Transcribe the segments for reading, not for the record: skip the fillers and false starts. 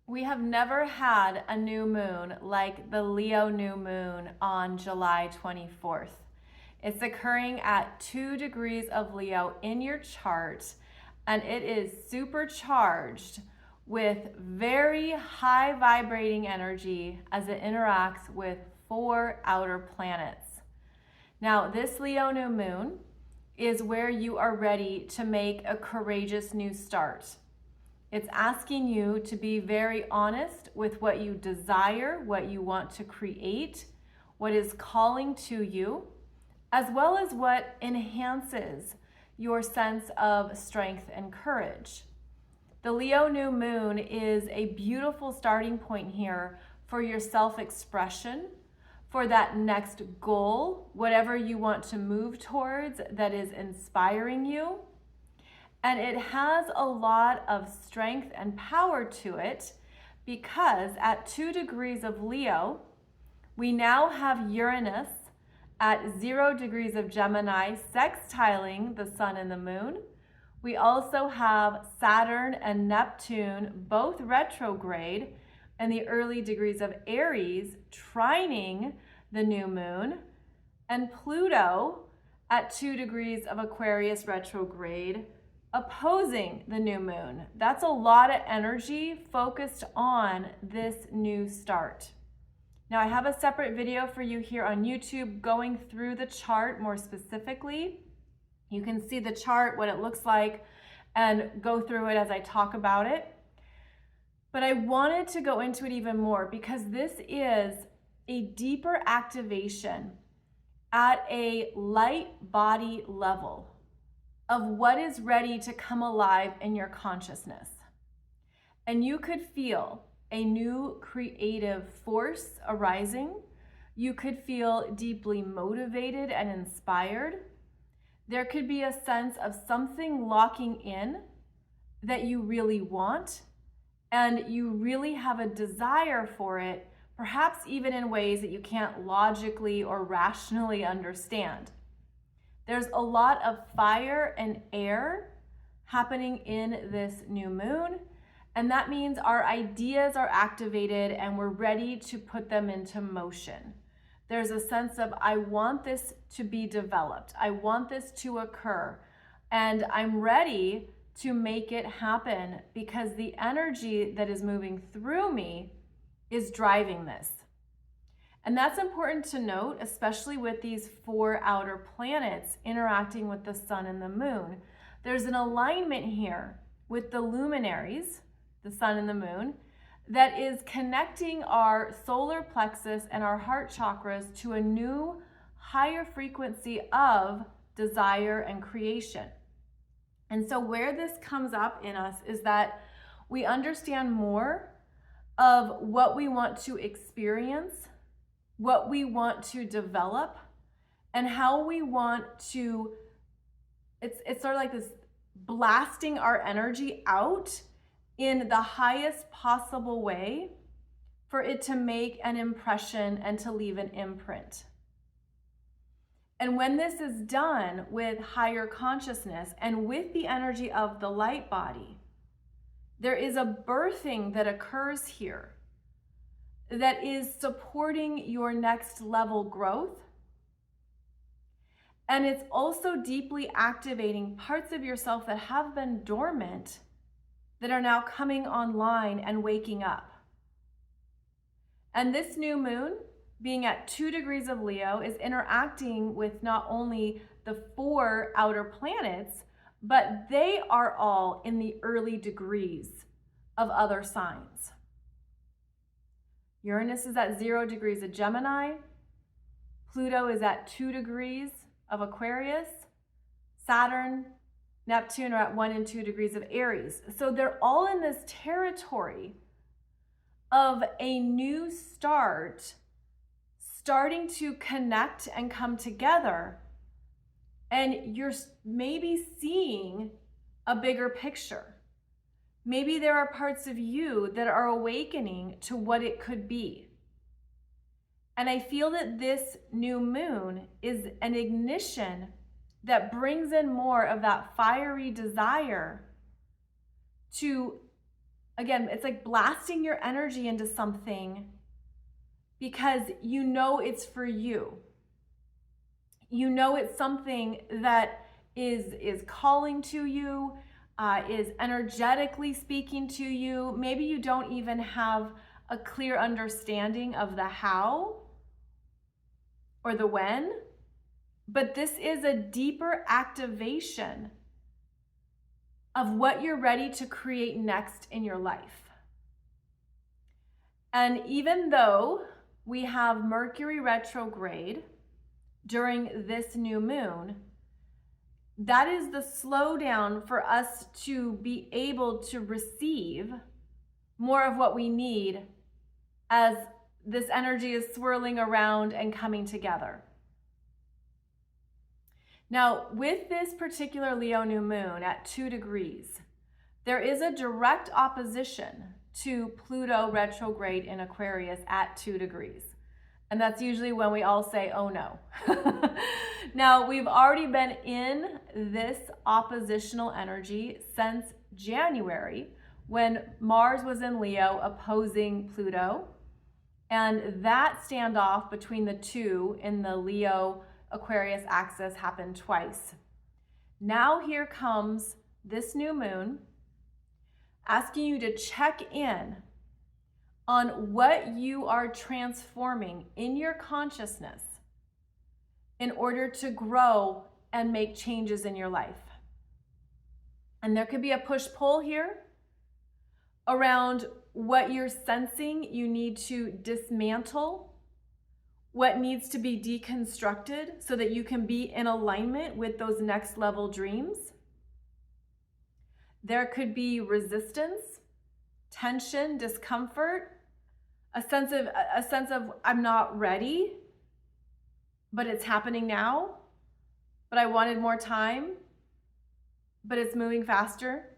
We have never had a new moon like the Leo new moon on July 24th. It's occurring at 2 degrees of Leo in your chart, and it is supercharged with very high vibrating energy as it interacts with 4 outer planets. Now, this Leo new moon is where you are ready to make a courageous new start. It's asking you to be very honest with what you desire, what you want to create, what is calling to you, as well as what enhances your sense of strength and courage. The Leo new moon is a beautiful starting point here for your self-expression, for that next goal, whatever you want to move towards that is inspiring you. And it has a lot of strength and power to it because at 2 degrees of Leo, we now have Uranus at 0 degrees of Gemini sextiling the sun and the moon. We also have Saturn and Neptune, both retrograde, and the early degrees of Aries trining the new moon, and Pluto at 2 degrees of Aquarius retrograde opposing the new moon. That's a lot of energy focused on this new start. Now, I have a separate video for you here on YouTube going through the chart more specifically. You can see the chart, what it looks like, and go through it as I talk about it. But I wanted to go into it even more because this is a deeper activation at a light body level of what is ready to come alive in your consciousness. And you could feel a new creative force arising. You could feel deeply motivated and inspired. There could be a sense of something locking in that you really want, and you really have a desire for it, perhaps even in ways that you can't logically or rationally understand. There's a lot of fire and air happening in this new moon, and that means our ideas are activated and we're ready to put them into motion. There's a sense of, I want this to be developed. I want this to occur, and I'm ready to make it happen because the energy that is moving through me is driving this. And that's important to note, especially with these 4 outer planets interacting with the sun and the moon. There's an alignment here with the luminaries, the sun and the moon, that is connecting our solar plexus and our heart chakras to a new, higher frequency of desire and creation. And so where this comes up in us is that we understand more of what we want to experience, what we want to develop, and how we want to, it's sort of like this blasting our energy out in the highest possible way for it to make an impression and to leave an imprint. And when this is done with higher consciousness and with the energy of the light body, there is a birthing that occurs here that is supporting your next level growth. And it's also deeply activating parts of yourself that have been dormant that are now coming online and waking up. And this new moon, being at 2 degrees of Leo, is interacting with not only the 4 outer planets, but they are all in the early degrees of other signs. Uranus is at 0 degrees of Gemini. Pluto is at 2 degrees of Aquarius. Saturn, Neptune are at 1 and 2 degrees of Aries. So they're all in this territory of a new start, starting to connect and come together. And you're maybe seeing a bigger picture. Maybe there are parts of you that are awakening to what it could be. And I feel that this new moon is an ignition that brings in more of that fiery desire to again, it's like blasting your energy into something because you know it's for you. You know it's something that is calling to you, is energetically speaking to you. Maybe you don't even have a clear understanding of the how or the when, but this is a deeper activation of what you're ready to create next in your life. And even though we have Mercury retrograde during this new moon, that is the slowdown for us to be able to receive more of what we need as this energy is swirling around and coming together. Now, with this particular Leo new moon at 2 degrees, there is a direct opposition to Pluto retrograde in Aquarius at 2 degrees. And that's usually when we all say, oh no. Now, we've already been in this oppositional energy since January, when Mars was in Leo opposing Pluto. And that standoff between the two in the Leo Aquarius axis happened twice. Now here comes this new moon asking you to check in on what you are transforming in your consciousness in order to grow and make changes in your life. And there could be a push-pull here around what you're sensing you need to dismantle, what needs to be deconstructed so that you can be in alignment with those next level dreams. There could be resistance, tension, discomfort, a sense of I'm not ready, but it's happening now, but I wanted more time, but it's moving faster.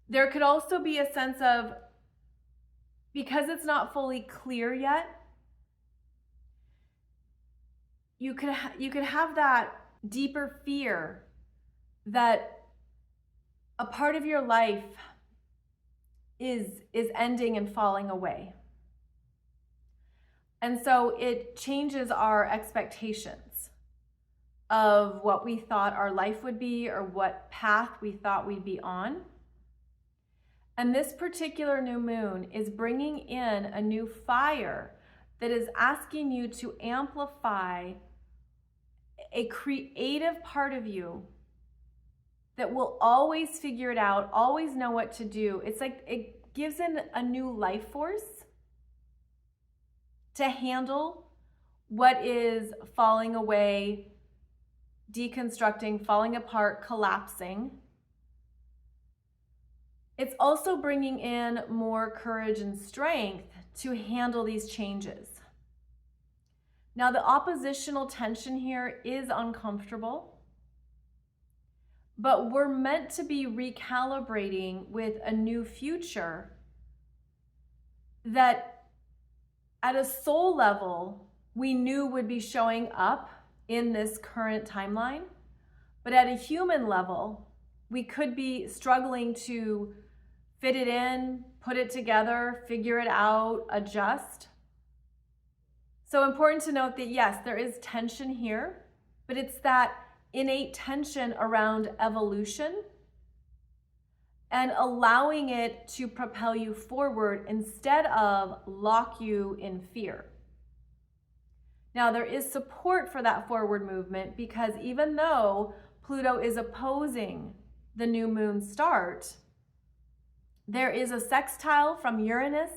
There could also be a sense of, because it's not fully clear yet, you could have that deeper fear that a part of your life is ending and falling away. And so it changes our expectations of what we thought our life would be or what path we thought we'd be on. And this particular new moon is bringing in a new fire that is asking you to amplify a creative part of you that will always figure it out, always know what to do. It's like it gives in a new life force to handle what is falling away, deconstructing, falling apart, collapsing. It's also bringing in more courage and strength to handle these changes. Now, the oppositional tension here is uncomfortable, but we're meant to be recalibrating with a new future that at a soul level, we knew would be showing up in this current timeline. But at a human level, we could be struggling to fit it in, put it together, figure it out, adjust. So important to note that yes, there is tension here, but it's that innate tension around evolution and allowing it to propel you forward instead of lock you in fear. Now, there is support for that forward movement because even though Pluto is opposing the new moon start, there is a sextile from Uranus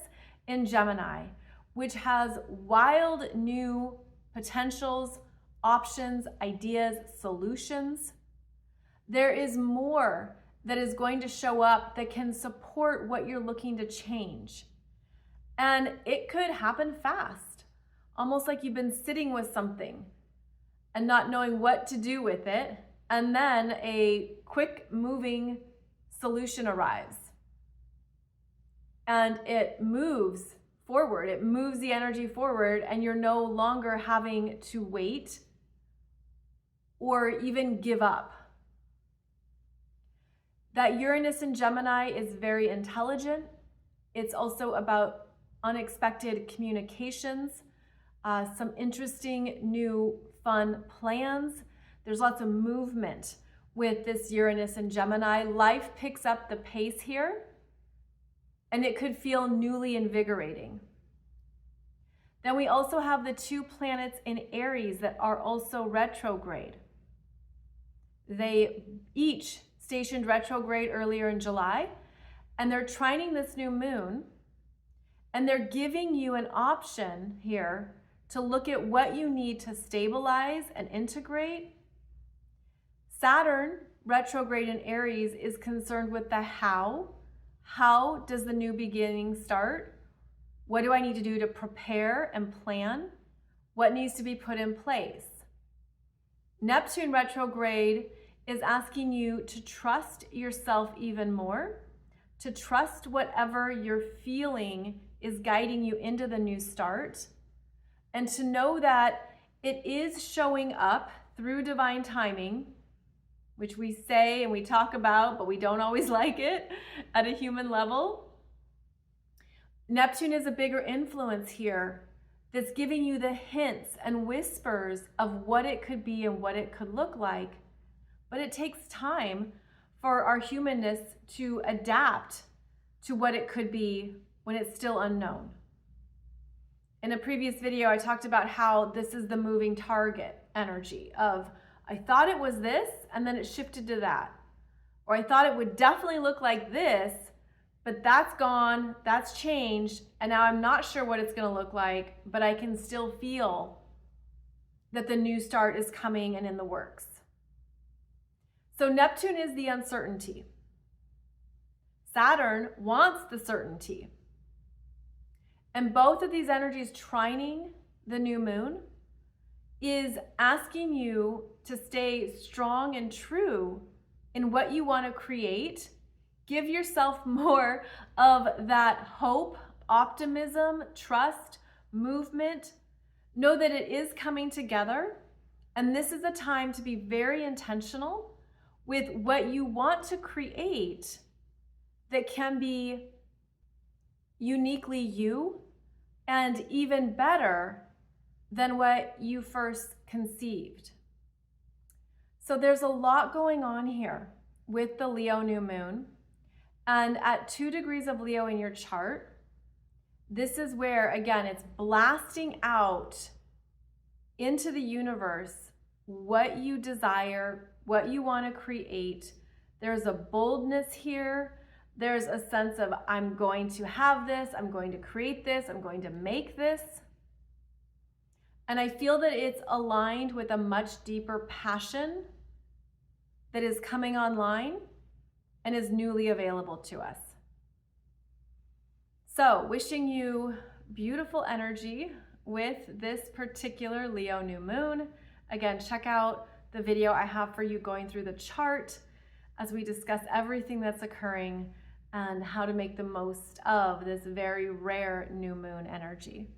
in Gemini, which has wild new potentials, options, ideas, solutions. There is more that is going to show up that can support what you're looking to change. And it could happen fast, almost like you've been sitting with something and not knowing what to do with it, and then a quick moving solution arrives. And it moves forward, it moves the energy forward, and you're no longer having to wait or even give up. That Uranus in Gemini is very intelligent. It's also about unexpected communications, some interesting new fun plans. There's lots of movement with this Uranus in Gemini. Life picks up the pace here, and it could feel newly invigorating. Then we also have the 2 planets in Aries that are also retrograde. They each stationed retrograde earlier in July, and they're trining this new moon, and they're giving you an option here to look at what you need to stabilize and integrate. Saturn retrograde in Aries is concerned with the how. How does the new beginning start? What do I need to do to prepare and plan? What needs to be put in place? Neptune retrograde is asking you to trust yourself even more, to trust whatever you're feeling is guiding you into the new start, and to know that it is showing up through divine timing, which we say and we talk about, but we don't always like it at a human level. Neptune is a bigger influence here that's giving you the hints and whispers of what it could be and what it could look like. But it takes time for our humanness to adapt to what it could be when it's still unknown. In a previous video, I talked about how this is the moving target energy of, I thought it was this, and then it shifted to that. Or I thought it would definitely look like this, but that's gone, that's changed, and now I'm not sure what it's gonna look like, but I can still feel that the new start is coming and in the works. So Neptune is the uncertainty. Saturn wants the certainty. And both of these energies trining the new moon is asking you to stay strong and true in what you want to create. Give yourself more of that hope, optimism, trust, movement. Know that it is coming together. And this is a time to be very intentional with what you want to create that can be uniquely you and even better than what you first conceived. So there's a lot going on here with the Leo new moon. And at 2 degrees of Leo in your chart, this is where, again, it's blasting out into the universe what you desire, what you want to create. There's a boldness here. There's a sense of, I'm going to have this, I'm going to create this, I'm going to make this. And I feel that it's aligned with a much deeper passion that is coming online and is newly available to us. So, wishing you beautiful energy with this particular Leo new moon. Again, check out the video I have for you going through the chart as we discuss everything that's occurring and how to make the most of this very rare new moon energy.